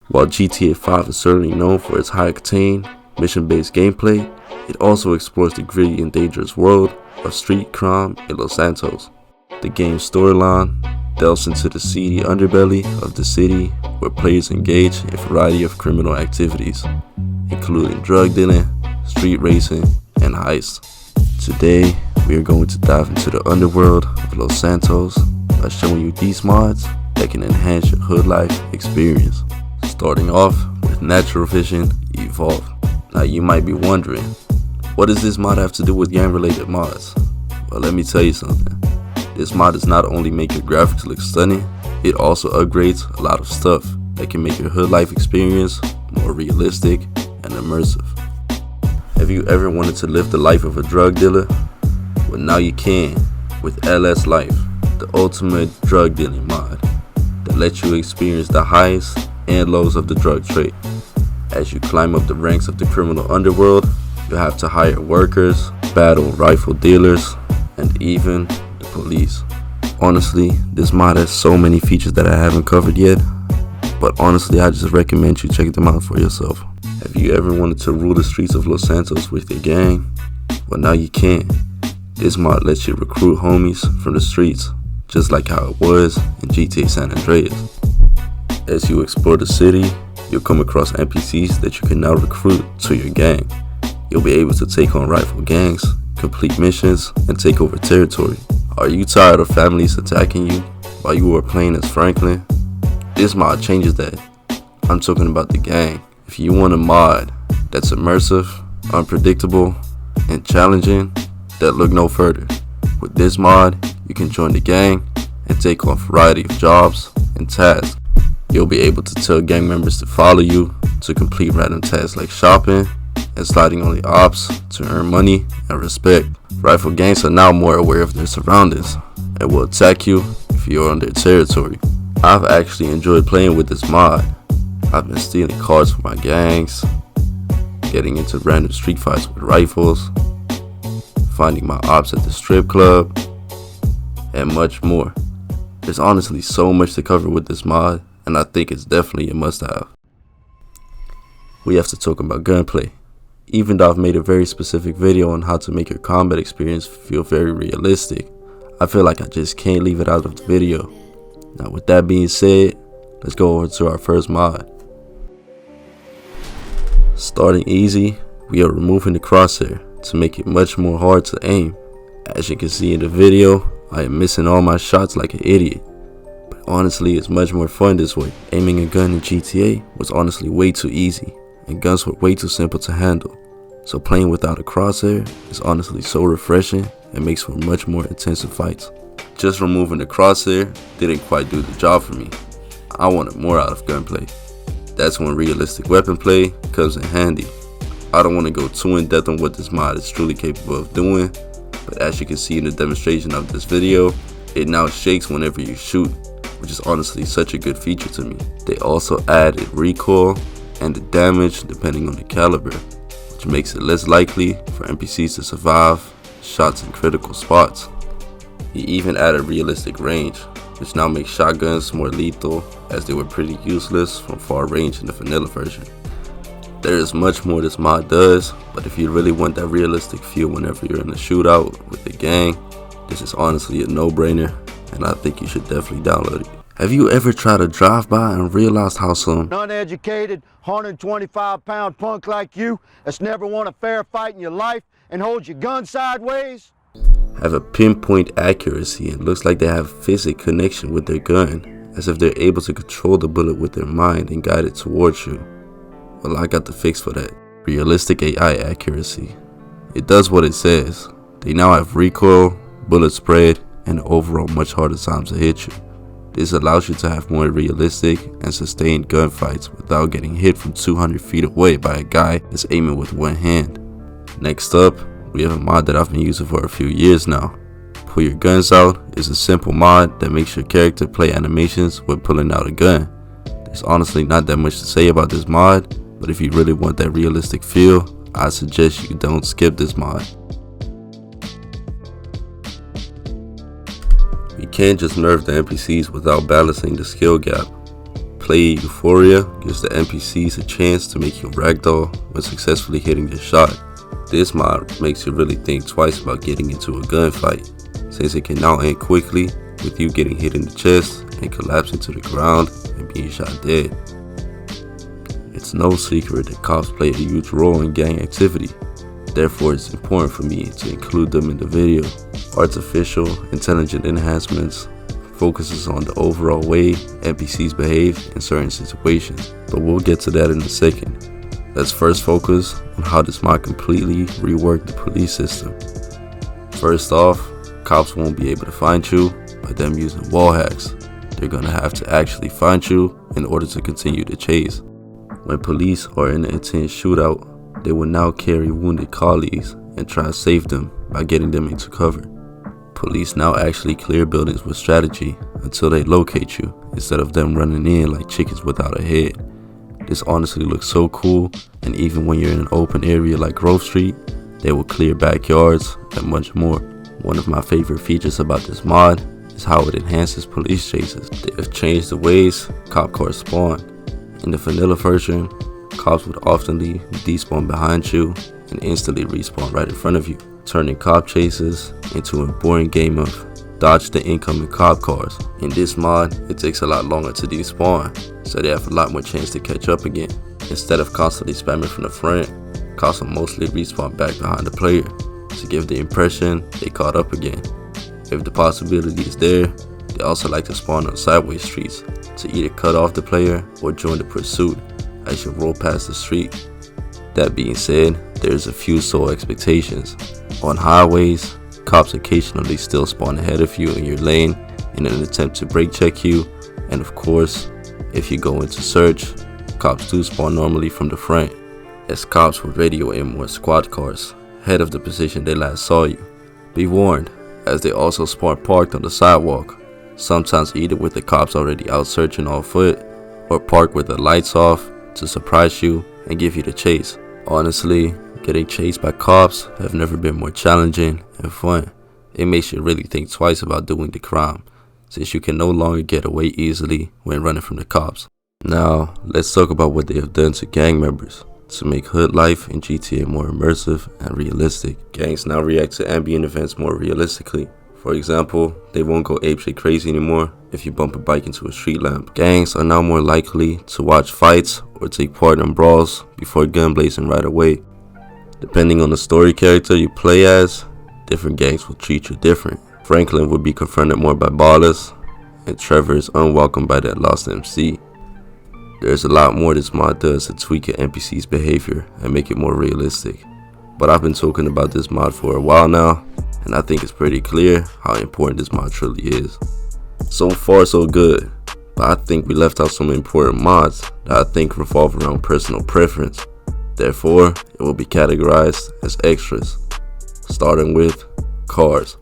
While GTA 5 is certainly known for its high-octane, mission-based gameplay, it also explores the gritty and dangerous world of street crime in Los Santos. The game's storyline delves into the seedy underbelly of the city where players engage in a variety of criminal activities, including drug dealing, street racing, and heists. Today, we are going to dive into the underworld of Los Santos by showing you these mods that can enhance your hood life experience. Starting off with Natural Vision Evolve. Now you might be wondering, what does this mod have to do with game-related mods? Well, let me tell you something. This mod does not only make your graphics look stunning, it also upgrades a lot of stuff that can make your hood life experience more realistic and immersive. Have you ever wanted to live the life of a drug dealer? Well, now you can with LS Life, the ultimate drug dealing mod that lets you experience the highs and lows of the drug trade. As you climb up the ranks of the criminal underworld, you have to hire workers, battle rifle dealers, and even the police. Honestly, this mod has so many features that I haven't covered yet, but honestly, I just recommend you check them out for yourself. Have you ever wanted to rule the streets of Los Santos with your gang? Well, now you can. This mod lets you recruit homies from the streets, just like how it was in GTA San Andreas. As you explore the city, you'll come across NPCs that you can now recruit to your gang. You'll be able to take on rival gangs, complete missions, and take over territory. Are you tired of families attacking you while you are playing as Franklin? This mod changes that. I'm talking about the gang. If you want a mod that's immersive, unpredictable, and challenging, then look no further. With this mod, you can join the gang and take on a variety of jobs and tasks. You'll be able to tell gang members to follow you to complete random tasks like shopping and sliding on the ops to earn money and respect. Rifle gangs are now more aware of their surroundings and will attack you if you're on their territory. I've actually enjoyed playing with this mod. I've been stealing cars from my gangs, getting into random street fights with rifles, finding my ops at the strip club, and much more. There's honestly so much to cover with this mod, and I think it's definitely a must-have. We have to talk about Gunplay. Even though I've made a very specific video on how to make your combat experience feel very realistic, I feel like I just can't leave it out of the video. Now with that being said, let's go over to our first mod. Starting easy, we are removing the crosshair to make it much more hard to aim. As you can see in the video, I am missing all my shots like an idiot. But honestly, it's much more fun this way. Aiming a gun in GTA was honestly way too easy, and guns were way too simple to handle. So playing without a crosshair is honestly so refreshing and makes for much more intensive fights. Just removing the crosshair didn't quite do the job for me. I wanted more out of Gunplay. That's when realistic weapon play comes in handy. I don't want to go too in depth on what this mod is truly capable of doing, but as you can see in the demonstration of this video, it now shakes whenever you shoot, which is honestly such a good feature to me. They also added recoil and the damage depending on the caliber, which makes it less likely for NPCs to survive shots in critical spots. He even added realistic range, which now makes shotguns more lethal as they were pretty useless from far range in the vanilla version. There is much more this mod does, but if you really want that realistic feel whenever you're in a shootout with the gang, this is honestly a no-brainer, and I think you should definitely download it. Have you ever tried to drive by and realized how some uneducated, 125-pound punk like you that's never won a fair fight in your life and holds your gun sideways have a pinpoint accuracy and looks like they have physical connection with their gun, as if they're able to control the bullet with their mind and guide it towards you? Well, I got the fix for that. Realistic AI accuracy. It does what it says. They now have recoil, bullet spread, and overall much harder times to hit you. This allows you to have more realistic and sustained gunfights without getting hit from 200 feet away by a guy that's aiming with one hand. Next up, we have a mod that I've been using for a few years now. Pull Your Guns Out is a simple mod that makes your character play animations when pulling out a gun. There's honestly not that much to say about this mod, but if you really want that realistic feel, I suggest you don't skip this mod. You can't just nerf the NPCs without balancing the skill gap. Play Euphoria gives the NPCs a chance to make you ragdoll when successfully hitting their shot. This mod makes you really think twice about getting into a gunfight, since it can now end quickly with you getting hit in the chest and collapsing to the ground and being shot dead. It's no secret that cops play a huge role in gang activity, therefore it's important for me to include them in the video. Artificial intelligent enhancements focuses on the overall way NPCs behave in certain situations, but we'll get to that in a second. Let's first focus on how this mod completely reworked the police system. First off, cops won't be able to find you by them using wall hacks. They're gonna have to actually find you in order to continue the chase. When police are in an intense shootout, they will now carry wounded colleagues and try to save them by getting them into cover. Police now actually clear buildings with strategy until they locate you, instead of them running in like chickens without a head. This honestly looks so cool, and even when you're in an open area like Grove Street, they will clear backyards and much more. One of my favorite features about this mod is how it enhances police chases. They have changed the ways cop cars spawn. In the vanilla version, cops would often despawn behind you and instantly respawn right in front of you, turning cop chases into a boring game of dodge the incoming cop cars. In this mod, it takes a lot longer to despawn, so they have a lot more chance to catch up again. Instead of constantly spamming from the front, cops will mostly respawn back behind the player to give the impression they caught up again. If the possibility is there, they also like to spawn on sideways streets to either cut off the player or join the pursuit as you roll past the street. That being said, there's a few sole expectations. On highways, cops occasionally still spawn ahead of you in your lane in an attempt to brake check you, and of course, if you go into search, cops do spawn normally from the front, as cops will radio in more squad cars ahead of the position they last saw you. Be warned, as they also spawn parked on the sidewalk, sometimes either with the cops already out searching on foot, or parked with the lights off to surprise you and give you the chase. Honestly, getting chased by cops have never been more challenging and fun. It makes you really think twice about doing the crime, since you can no longer get away easily when running from the cops. Now, let's talk about what they have done to gang members to make hood life in GTA more immersive and realistic. Gangs now react to ambient events more realistically. For example, they won't go apeshit crazy anymore if you bump a bike into a street lamp. Gangs are now more likely to watch fights or take part in brawls before gun blazing right away. Depending on the story character you play as, different gangs will treat you different. Franklin will be confronted more by ballers, and Trevor is unwelcomed by that lost MC. There's a lot more this mod does to tweak an NPC's behavior and make it more realistic. But I've been talking about this mod for a while now, and I think it's pretty clear how important this mod truly is. So far so good, but I think we left out some important mods that I think revolve around personal preference. Therefore, it will be categorized as extras, starting with cars.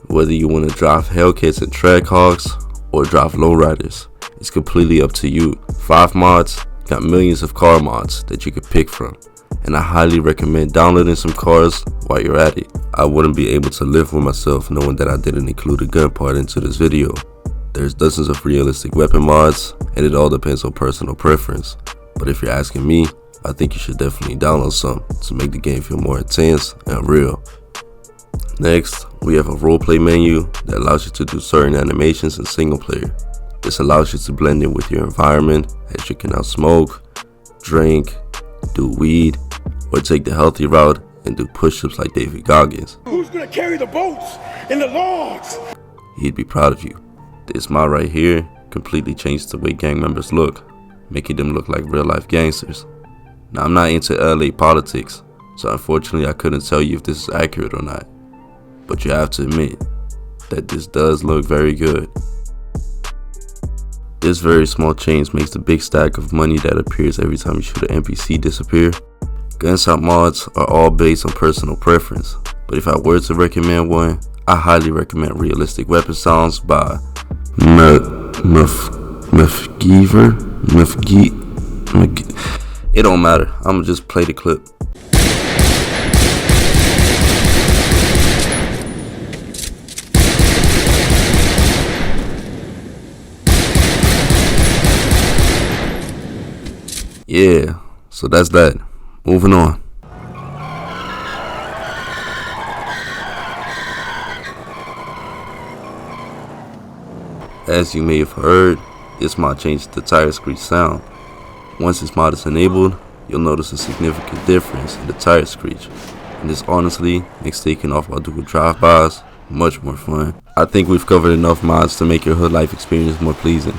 Whether you want to drive Hellcats and Trackhogs or drive lowriders, it's completely up to you. 5 mods got millions of car mods that you could pick from, and I highly recommend downloading some cars while you're at it. I wouldn't be able to live with myself knowing that I didn't include a gun part into this video. There's dozens of realistic weapon mods, and it all depends on personal preference. But if you're asking me, I think you should definitely download some to make the game feel more intense and real. Next, we have a roleplay menu that allows you to do certain animations in single player. This allows you to blend in with your environment, as you can now smoke, drink, do weed, or take the healthy route and do push-ups like David Goggins. Who's gonna carry the boats and the logs? He'd be proud of you. This mod right here completely changed the way gang members look, making them look like real-life gangsters. Now, I'm not into LA politics, so unfortunately I couldn't tell you if this is accurate or not. But you have to admit that this does look very good. This very small change makes the big stack of money that appears every time you shoot an NPC disappear. Gunshot mods are all based on personal preference, but if I were to recommend one, I highly recommend Realistic Weapon Sounds by It don't matter, I'ma just play the clip. Yeah, so that's that. Moving on. As you may have heard, this mod changes the tire screech sound. Once this mod is enabled, you'll notice a significant difference in the tire screech, and this honestly makes taking off while doing drive-bys much more fun. I think we've covered enough mods to make your hood life experience more pleasing.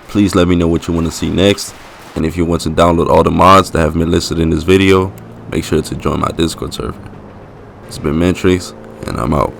Please let me know what you want to see next, and if you want to download all the mods that have been listed in this video, make sure to join my Discord server. It's been Mentrix, and I'm out.